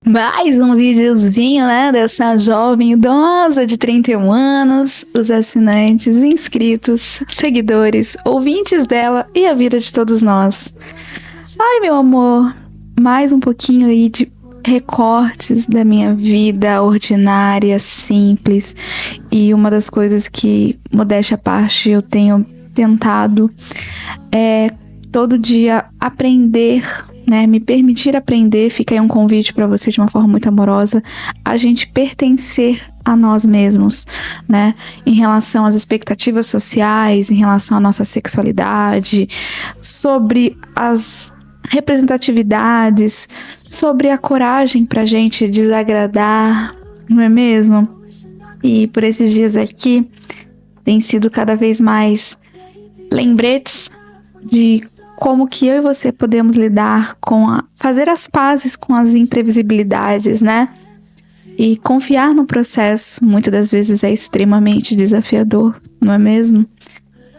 Mais um videozinho, né, dessa jovem idosa de 31 anos, os assinantes, inscritos, seguidores, ouvintes dela e a vida de todos nós. Ai, meu amor, mais um pouquinho aí de recortes da minha vida ordinária, simples. E uma das coisas que, modéstia à parte, eu tenho tentado é todo dia aprender, né, me permitir aprender. Fica aí um convite para você de uma forma muito amorosa, a gente pertencer a nós mesmos, né, em relação às expectativas sociais, em relação à nossa sexualidade, sobre as representatividades, sobre a coragem pra gente desagradar, não é mesmo? E por esses dias aqui, tem sido cada vez mais lembretes de como que eu e você podemos lidar com fazer as pazes com as imprevisibilidades, né? E confiar no processo, muitas das vezes é extremamente desafiador, não é mesmo?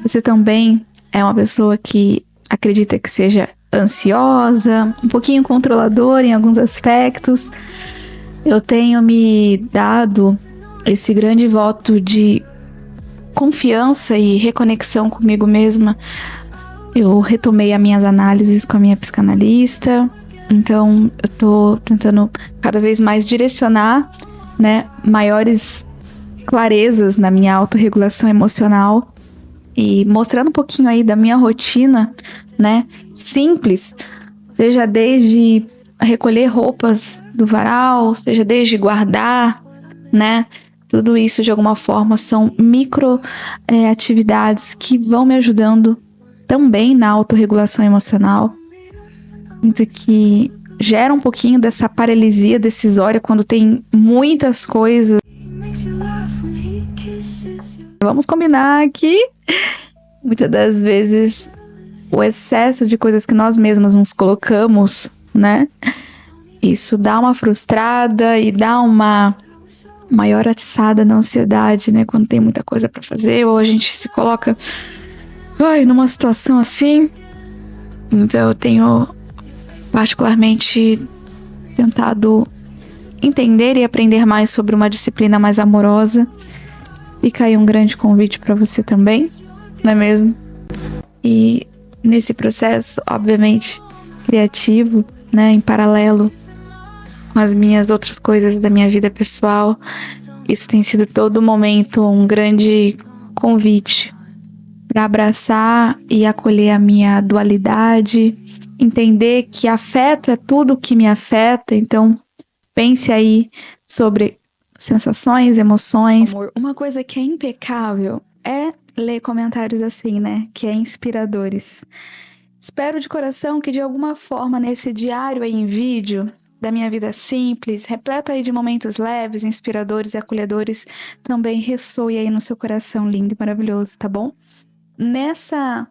Você também é uma pessoa que acredita que seja ansiosa, um pouquinho controladora em alguns aspectos. Eu tenho me dado esse grande voto de confiança e reconexão comigo mesma. Eu retomei as minhas análises com a minha psicanalista, então eu tô tentando cada vez mais direcionar, né, maiores clarezas na minha autorregulação emocional e mostrando um pouquinho aí da minha rotina, né, simples, seja desde recolher roupas do varal, seja desde guardar, né, tudo isso de alguma forma são micro atividades que vão me ajudando também na autorregulação emocional, então que gera um pouquinho dessa paralisia decisória quando tem muitas coisas. Vamos combinar que muitas das vezes o excesso de coisas que nós mesmas nos colocamos, né? Isso dá uma frustrada e dá uma maior atiçada na ansiedade, né? Quando tem muita coisa pra fazer ou a gente se coloca numa situação assim. Então eu tenho particularmente tentado entender e aprender mais sobre uma disciplina mais amorosa. Fica aí um grande convite para você também, não é mesmo? E nesse processo, obviamente, criativo, né, em paralelo com as minhas outras coisas da minha vida pessoal, isso tem sido todo momento um grande convite para abraçar e acolher a minha dualidade, entender que afeto é tudo que me afeta. Então pense aí sobre sensações, emoções. Amor, uma coisa que é impecável é ler comentários assim, né, que é inspiradores. Espero de coração que de alguma forma nesse diário aí em vídeo da minha vida simples, repleto aí de momentos leves, inspiradores e acolhedores, também ressoe aí no seu coração lindo e maravilhoso, tá bom? Nessa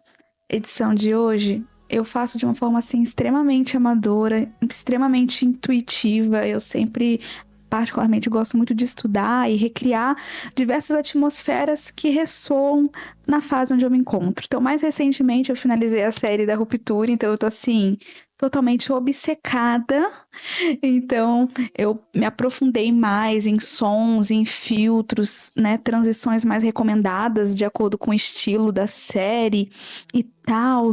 edição de hoje, eu faço de uma forma assim extremamente amadora, extremamente intuitiva. Eu sempre, particularmente, gosto muito de estudar e recriar diversas atmosferas que ressoam na fase onde eu me encontro. Então, mais recentemente, eu finalizei a série da Ruptura, então eu tô assim totalmente obcecada. Então, eu me aprofundei mais em sons, em filtros, né? Transições mais recomendadas de acordo com o estilo da série e tal.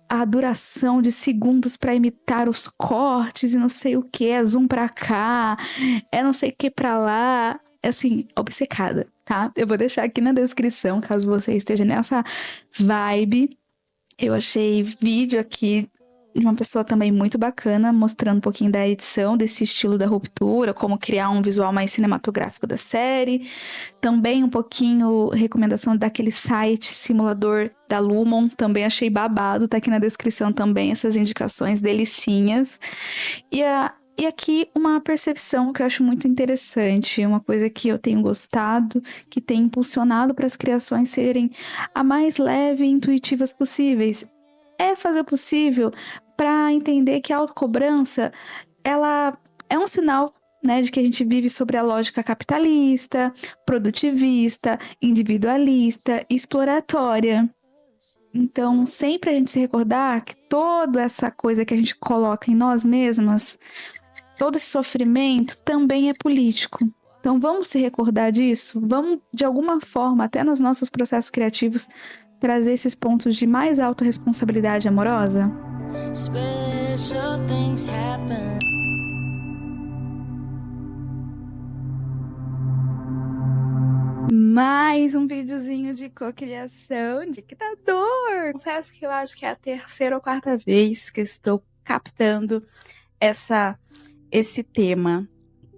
A duração de segundos para imitar os cortes e não sei o que. É zoom pra cá, é não sei o que pra lá. É assim, obcecada, tá? Eu vou deixar aqui na descrição, caso você esteja nessa vibe. Eu achei vídeo aqui de uma pessoa também muito bacana, mostrando um pouquinho da edição, desse estilo da ruptura, como criar um visual mais cinematográfico da série. Também um pouquinho recomendação daquele site simulador da Lumon, também achei babado, tá aqui na descrição também essas indicações delicinhas. E aqui uma percepção que eu acho muito interessante, uma coisa que eu tenho gostado, que tem impulsionado para as criações serem a mais leve e intuitivas possíveis, é fazer o possível para entender que a autocobrança, ela é um sinal, né, de que a gente vive sobre a lógica capitalista, produtivista, individualista, exploratória. Então, sempre a gente se recordar que toda essa coisa que a gente coloca em nós mesmas, todo esse sofrimento também é político. Então, vamos se recordar disso? Vamos, de alguma forma, até nos nossos processos criativos, trazer esses pontos de mais autorresponsabilidade amorosa? Special things happen. Mais um videozinho de cocriação de dictador. Confesso que eu acho que é a terceira ou quarta vez que estou captando esse tema,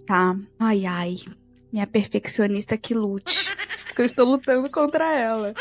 tá? Ai, ai, minha perfeccionista que lute, porque eu estou lutando contra ela.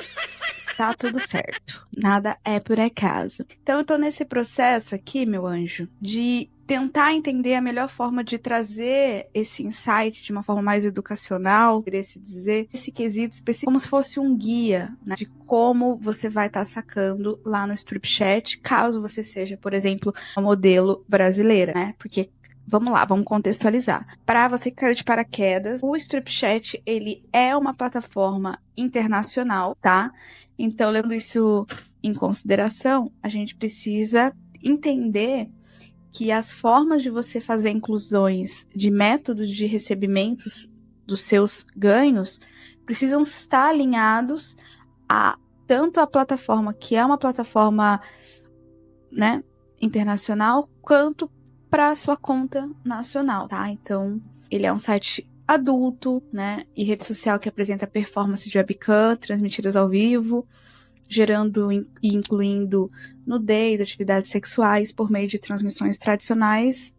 Tá tudo certo, nada é por acaso. Então eu tô nesse processo aqui, meu anjo, de tentar entender a melhor forma de trazer esse insight de uma forma mais educacional, queria se dizer, esse quesito específico, como se fosse um guia, né, de como você vai estar sacando lá no Stripchat, caso você seja, por exemplo, uma modelo brasileira, né? Porque vamos lá, vamos contextualizar. Para você que caiu de paraquedas, o Stripchat, ele é uma plataforma internacional, tá? Então, levando isso em consideração, a gente precisa entender que as formas de você fazer inclusões de métodos de recebimentos dos seus ganhos precisam estar alinhados a tanto a plataforma, que é uma plataforma, né, internacional, quanto para a sua conta nacional, tá? Então, ele é um site adulto, né, e rede social que apresenta performance de webcam transmitidas ao vivo, gerando e incluindo nudez, atividades sexuais por meio de transmissões tradicionais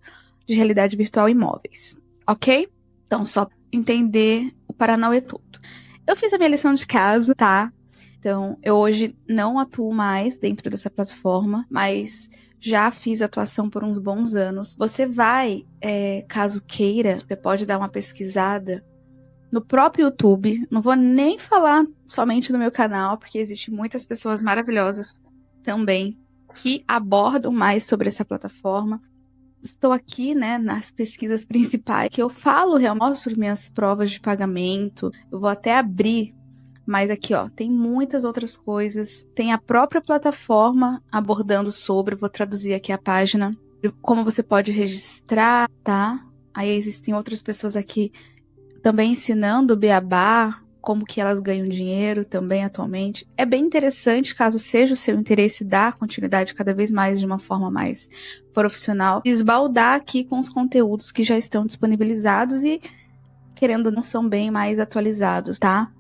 de realidade virtual e móveis, ok? Então, só entender o Paranauê todo. Eu fiz a minha lição de casa, tá? Então, eu hoje não atuo mais dentro dessa plataforma, mas já fiz atuação por uns bons anos. Você vai, caso queira, você pode dar uma pesquisada no próprio YouTube. Não vou nem falar somente no meu canal, porque existem muitas pessoas maravilhosas também que abordam mais sobre essa plataforma. Estou aqui, né, nas pesquisas principais, que eu falo, eu mostro minhas provas de pagamento. Eu vou até abrir, mas aqui, ó, tem muitas outras coisas. Tem a própria plataforma abordando sobre, vou traduzir aqui a página, como você pode registrar, tá? Aí existem outras pessoas aqui também ensinando o beabá, como que elas ganham dinheiro também atualmente. É bem interessante, caso seja o seu interesse, dar continuidade cada vez mais de uma forma mais profissional, esbaldar aqui com os conteúdos que já estão disponibilizados e, querendo, não são bem mais atualizados, tá?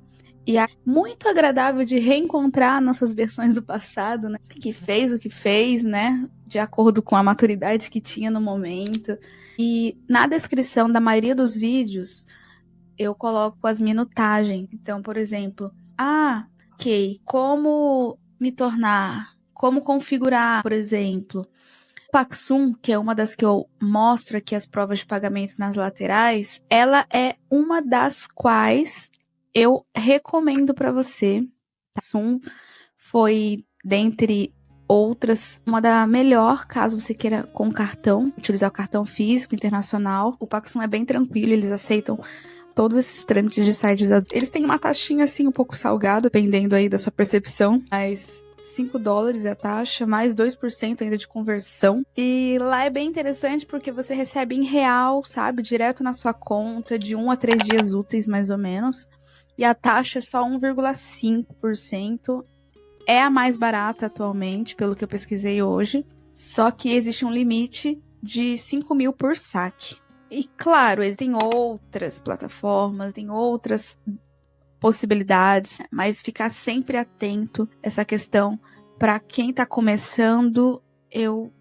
E é muito agradável de reencontrar nossas versões do passado, né? Que fez o que fez, né? De acordo com a maturidade que tinha no momento. E na descrição da maioria dos vídeos, eu coloco as minutagens. Então, por exemplo, ok, como me tornar, como configurar, por exemplo. O Paxum, que é uma das que eu mostro aqui as provas de pagamento nas laterais, ela é uma das quais eu recomendo para você. Paxum foi, dentre outras, uma da melhor, caso você queira com cartão, utilizar o cartão físico internacional. O Paxum é bem tranquilo, eles aceitam todos esses trâmites de sites. Eles têm uma taxinha assim um pouco salgada, dependendo aí da sua percepção, mas $5 é a taxa, mais 2% ainda de conversão. E lá é bem interessante porque você recebe em real, sabe? Direto na sua conta, de 1 a 3 dias úteis, mais ou menos. E a taxa é só 1,5%. É a mais barata atualmente, pelo que eu pesquisei hoje. Só que existe um limite de 5 mil por saque. E claro, existem outras plataformas, tem outras possibilidades, mas ficar sempre atento a essa questão. Para quem está começando, eu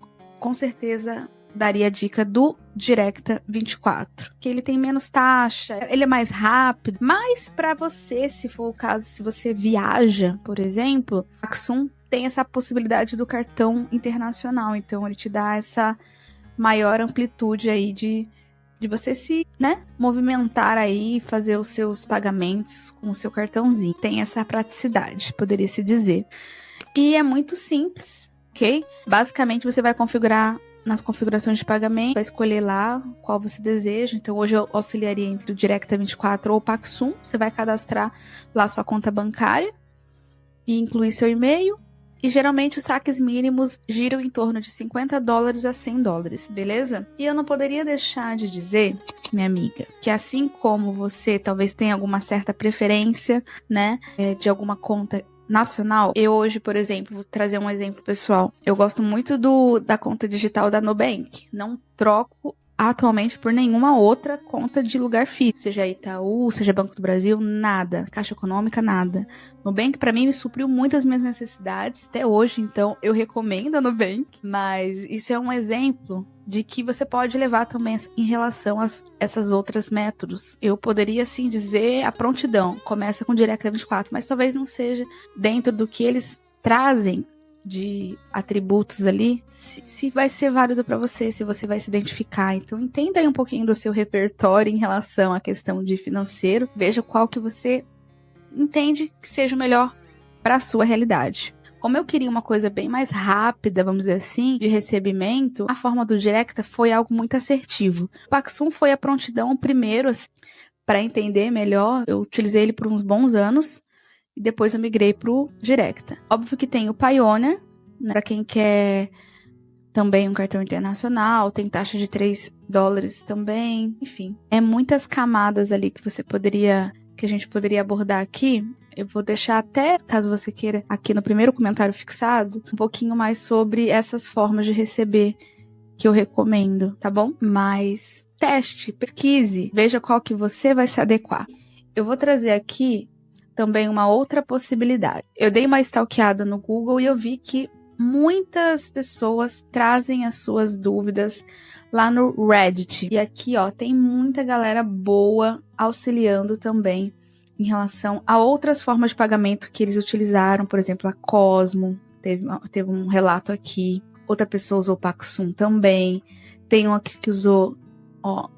com certeza daria a dica do Directa 24, que ele tem menos taxa, ele é mais rápido, mas para você, se for o caso, se você viaja, por exemplo, o Paxum tem essa possibilidade do cartão internacional, então ele te dá essa maior amplitude aí de você se, né, movimentar aí, fazer os seus pagamentos com o seu cartãozinho. Tem essa praticidade, poderia se dizer. E é muito simples, ok? Basicamente, você vai configurar nas configurações de pagamento, vai escolher lá qual você deseja. Então, hoje eu auxiliaria entre o Directa 24 ou o Paxum. Você vai cadastrar lá sua conta bancária e incluir seu e-mail. E geralmente os saques mínimos giram em torno de $50 a $100, beleza? E eu não poderia deixar de dizer, minha amiga, que assim como você talvez tenha alguma certa preferência, né, de alguma conta nacional, eu hoje, por exemplo, vou trazer um exemplo pessoal. Eu gosto muito da conta digital da Nubank. Não troco atualmente por nenhuma outra conta de lugar físico, seja Itaú, seja Banco do Brasil, nada, Caixa Econômica, nada. Nubank para mim me supriu muito as minhas necessidades até hoje, então eu recomendo a Nubank, mas isso é um exemplo de que você pode levar também em relação a essas outras métodos. Eu poderia sim dizer a prontidão, começa com o Directa 24, mas talvez não seja dentro do que eles trazem de atributos ali, se vai ser válido para você, se você vai se identificar. Então entenda aí um pouquinho do seu repertório em relação à questão de financeiro, veja qual que você entende que seja o melhor para a sua realidade. Como eu queria uma coisa bem mais rápida, vamos dizer assim, de recebimento, a forma do Directa foi algo muito assertivo. O Paxum foi a prontidão primeiro, assim, para entender melhor. Eu utilizei ele por uns bons anos e depois eu migrei pro Directa. Óbvio que tem o Payoneer, né, para quem quer também um cartão internacional, tem taxa de $3 também, enfim. É muitas camadas ali que a gente poderia abordar aqui. Eu vou deixar até, caso você queira, aqui no primeiro comentário fixado, um pouquinho mais sobre essas formas de receber que eu recomendo, tá bom? Mas teste, pesquise, veja qual que você vai se adequar. Eu vou trazer aqui também uma outra possibilidade. Eu dei uma stalkeada no Google e eu vi que muitas pessoas trazem as suas dúvidas lá no Reddit. E aqui, ó, tem muita galera boa auxiliando também em relação a outras formas de pagamento que eles utilizaram. Por exemplo, a Cosmo, teve um relato aqui. Outra pessoa usou o Paxum também. Tem um aqui que usou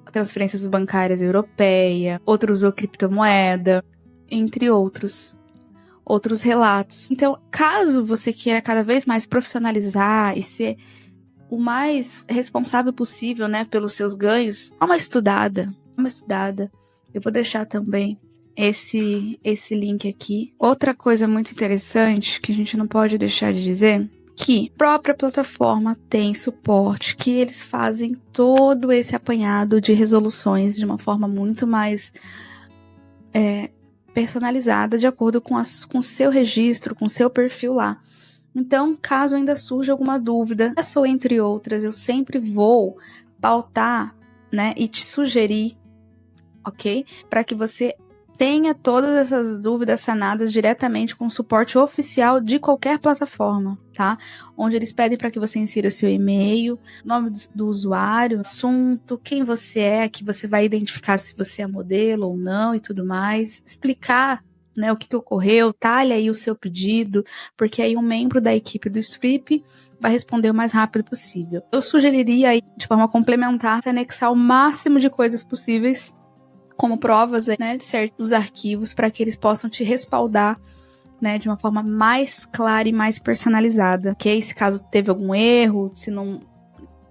transferências bancárias europeia. Outro usou criptomoeda, entre outros relatos. Então, caso você queira cada vez mais profissionalizar e ser o mais responsável possível, né, pelos seus ganhos, dá uma estudada. Eu vou deixar também esse link aqui. Outra coisa muito interessante que a gente não pode deixar de dizer, que a própria plataforma tem suporte, que eles fazem todo esse apanhado de resoluções de uma forma muito mais personalizada, de acordo com o seu registro, com o seu perfil lá. Então, caso ainda surja alguma dúvida, essa ou entre outras, eu sempre vou pautar, né, e te sugerir, ok? Para que você tenha todas essas dúvidas sanadas diretamente com o suporte oficial de qualquer plataforma, tá? Onde eles pedem para que você insira seu e-mail, nome do usuário, assunto, quem você é, que você vai identificar se você é modelo ou não e tudo mais. Explicar, né, o que ocorreu, talhe aí o seu pedido, porque aí um membro da equipe do Strip vai responder o mais rápido possível. Eu sugeriria aí, de forma complementar, anexar o máximo de coisas possíveis como provas, né, de certos arquivos, para que eles possam te respaldar, né, de uma forma mais clara e mais personalizada, ok? Se caso teve algum erro, se não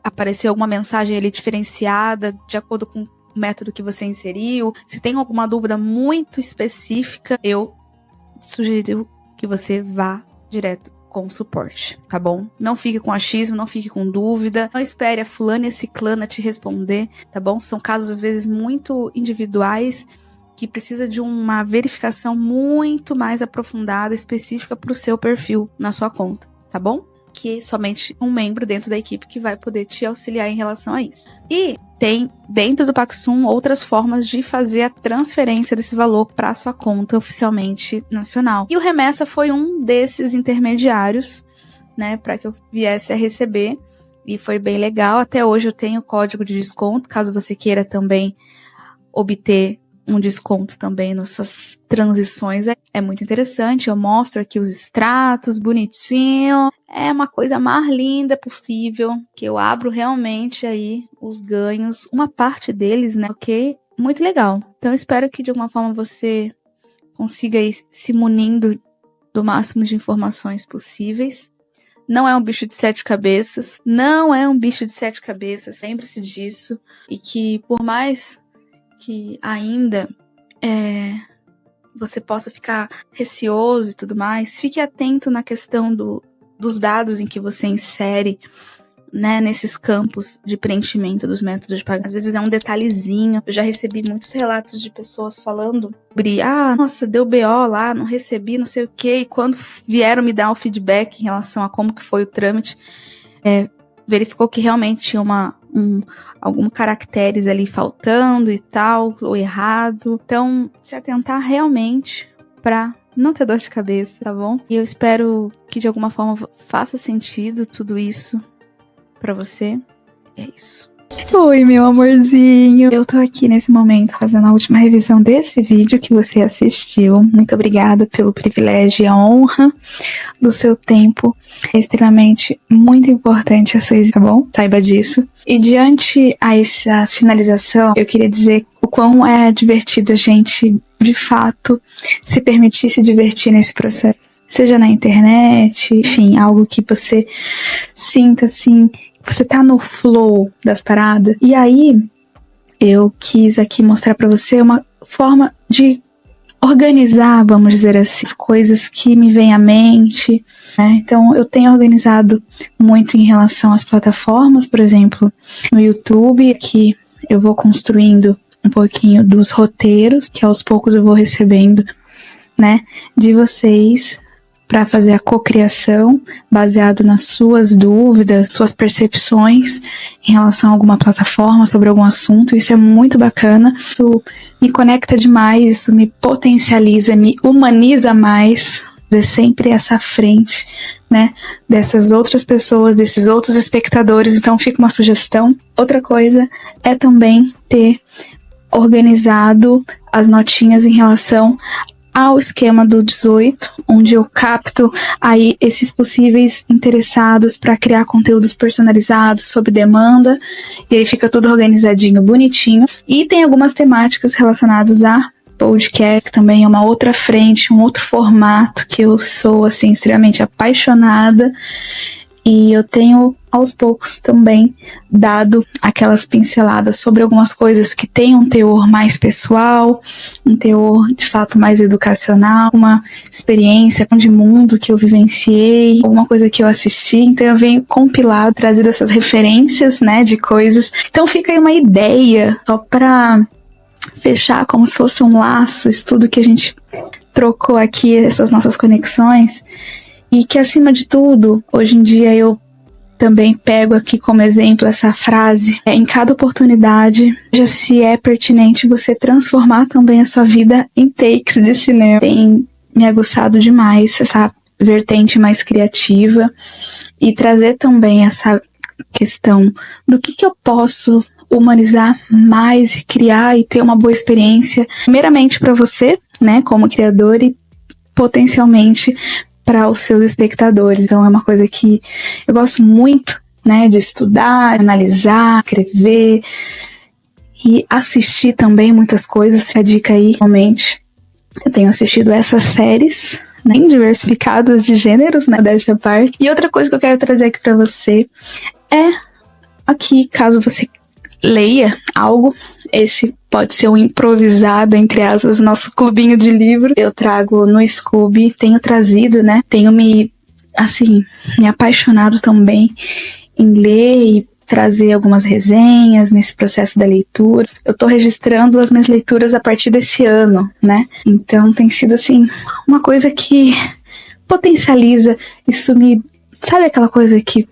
apareceu alguma mensagem ali diferenciada de acordo com o método que você inseriu, se tem alguma dúvida muito específica, eu sugiro que você vá direto com o suporte, tá bom? Não fique com achismo, não fique com dúvida, não espere a fulana e a ciclana te responder, tá bom? São casos às vezes muito individuais que precisa de uma verificação muito mais aprofundada, específica para o seu perfil na sua conta, tá bom? Que somente um membro dentro da equipe que vai poder te auxiliar em relação a isso. E tem dentro do Paxum outras formas de fazer a transferência desse valor para a sua conta oficialmente nacional. E o Remessa foi um desses intermediários, né, para que eu viesse a receber e foi bem legal. Até hoje eu tenho código de desconto, caso você queira também obter um desconto também nas suas transições. É muito interessante, eu mostro aqui os extratos, bonitinho. É uma coisa mais linda possível, que eu abro realmente aí os ganhos, uma parte deles, né, ok? Muito legal. Então espero que de alguma forma você consiga ir se munindo do máximo de informações possíveis. Não é um bicho de 7 cabeças, não é um bicho de 7 cabeças, lembre-se disso. E que por mais que ainda você possa ficar receoso e tudo mais, fique atento na questão dos dados em que você insere, né, nesses campos de preenchimento dos métodos de pagamento. Às vezes é um detalhezinho. Eu já recebi muitos relatos de pessoas falando sobre, nossa, deu BO lá, não recebi, não sei o quê, e quando vieram me dar o feedback em relação a como que foi o trâmite, verificou que realmente tinha alguns caracteres ali faltando e tal, ou errado. Então, se atentar realmente pra não ter dor de cabeça, tá bom? E eu espero que de alguma forma faça sentido tudo isso pra você. É isso. Oi, meu amorzinho. Eu tô aqui nesse momento fazendo a última revisão desse vídeo que você assistiu. Muito obrigada pelo privilégio e a honra do seu tempo. É extremamente muito importante a sua tá bom? Saiba disso. E diante a essa finalização, eu queria dizer o quão é divertido a gente, de fato, se permitir se divertir nesse processo. Seja na internet, enfim, algo que você sinta assim, você tá no flow das paradas. E aí, eu quis aqui mostrar pra você uma forma de organizar, vamos dizer assim, as coisas que me vêm à mente, né? Então, eu tenho organizado muito em relação às plataformas, por exemplo, no YouTube, que eu vou construindo um pouquinho dos roteiros, que aos poucos eu vou recebendo, né, de vocês, para fazer a cocriação baseado nas suas dúvidas, suas percepções em relação a alguma plataforma, sobre algum assunto. Isso é muito bacana, isso me conecta demais, isso me potencializa, me humaniza mais, é sempre essa frente, né, dessas outras pessoas, desses outros espectadores. Então fica uma sugestão. Outra coisa é também ter organizado as notinhas em relação ao esquema do 18, onde eu capto aí esses possíveis interessados para criar conteúdos personalizados sob demanda, e aí fica tudo organizadinho, bonitinho. E tem algumas temáticas relacionadas a podcast, que também é uma outra frente, um outro formato que eu sou assim extremamente apaixonada. E eu tenho, aos poucos, também dado aquelas pinceladas sobre algumas coisas que têm um teor mais pessoal, um teor, de fato, mais educacional, uma experiência de mundo que eu vivenciei, alguma coisa que eu assisti. Então eu venho compilado, trazido essas referências, né, de coisas. Então fica aí uma ideia, só pra fechar como se fosse um laço, isso tudo que a gente trocou aqui, essas nossas conexões. E que, acima de tudo, hoje em dia eu também pego aqui como exemplo essa frase: em cada oportunidade, veja se é pertinente você transformar também a sua vida em takes de cinema. Tem me aguçado demais essa vertente mais criativa e trazer também essa questão do que eu posso humanizar mais e criar e ter uma boa experiência, primeiramente para você, né, como criador, e potencialmente para os seus espectadores. Então é uma coisa que eu gosto muito, né, de estudar, analisar, escrever e assistir também muitas coisas. A dica aí, realmente, eu tenho assistido essas séries, né, diversificadas de gêneros, né, dessa parte. E outra coisa que eu quero trazer aqui para você é aqui, caso você leia algo, esse pode ser um improvisado, entre aspas, nosso clubinho de livro. Eu trago no Scooby, tenho trazido, né? Tenho me apaixonado também em ler e trazer algumas resenhas nesse processo da leitura. Eu tô registrando as minhas leituras a partir desse ano, né? Então tem sido, assim, uma coisa que potencializa, isso me... Sabe aquela coisa que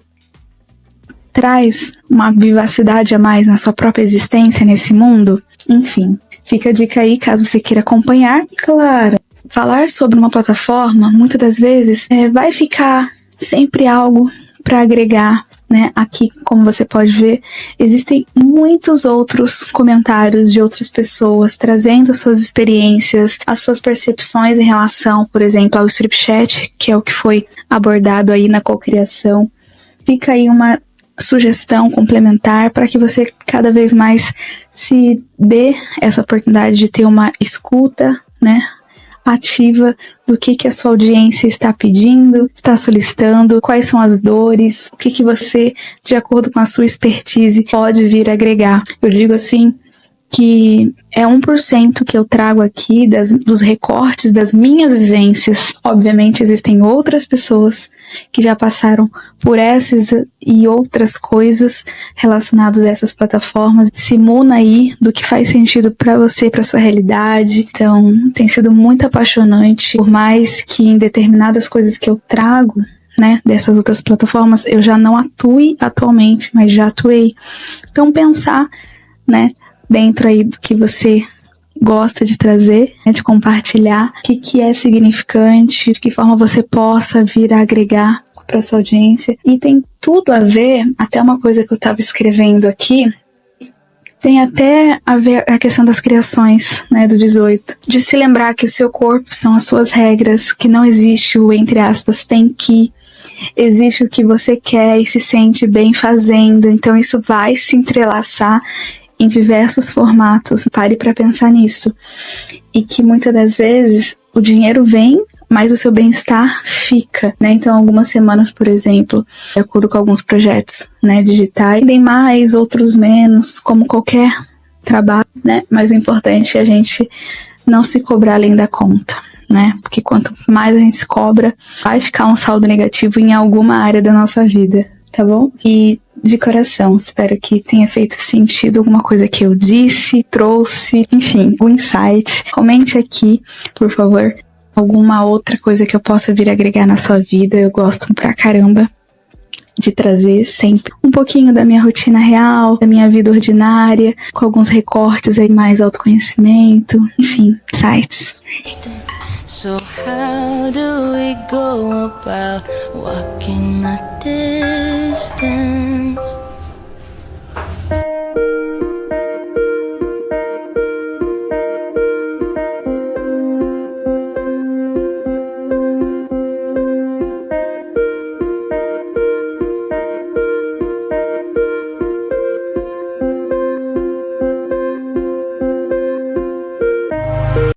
traz uma vivacidade a mais na sua própria existência nesse mundo? Enfim, fica a dica aí caso você queira acompanhar. E claro, falar sobre uma plataforma, muitas das vezes, vai ficar sempre algo para agregar né? Aqui, como você pode ver, existem muitos outros comentários de outras pessoas trazendo as suas experiências, as suas percepções em relação, por exemplo, ao Strip Chat, que é o que foi abordado aí na cocriação. Fica aí uma sugestão complementar para que você cada vez mais se dê essa oportunidade de ter uma escuta, né, ativa do que a sua audiência está pedindo, está solicitando, quais são as dores, o que você, de acordo com a sua expertise, pode vir agregar. Eu digo assim que é 1% que eu trago aqui dos recortes das minhas vivências. Obviamente existem outras pessoas que já passaram por essas e outras coisas relacionadas a essas plataformas. Se imuna aí do que faz sentido para você, para sua realidade. Então, tem sido muito apaixonante, por mais que em determinadas coisas que eu trago, né, dessas outras plataformas, eu já não atue atualmente, mas já atuei. Então, pensar, né, dentro aí do que você gosta de trazer, né, de compartilhar, o que é significante, de que forma você possa vir a agregar para sua audiência. E tem tudo a ver, até uma coisa que eu estava escrevendo aqui, tem até a ver a questão das criações, né, do 18. De se lembrar que o seu corpo são as suas regras, que não existe o, entre aspas, tem que. Existe o que você quer e se sente bem fazendo. Então isso vai se entrelaçar em diversos formatos. Pare para pensar nisso. E que muitas das vezes o dinheiro vem, mas o seu bem-estar fica, né? Então, algumas semanas, por exemplo, de acordo com alguns projetos, né, digitais, tem mais, outros menos, como qualquer trabalho, né? Mas o importante é a gente não se cobrar além da conta, né? Porque quanto mais a gente se cobra, vai ficar um saldo negativo em alguma área da nossa vida, tá bom? E de coração, espero que tenha feito sentido alguma coisa que eu disse, trouxe, enfim, um insight. Comente aqui, por favor, alguma outra coisa que eu possa vir agregar na sua vida. Eu gosto pra caramba de trazer sempre um pouquinho da minha rotina real, da minha vida ordinária, com alguns recortes aí, mais autoconhecimento, enfim, insights. So how do we go about walking a distance?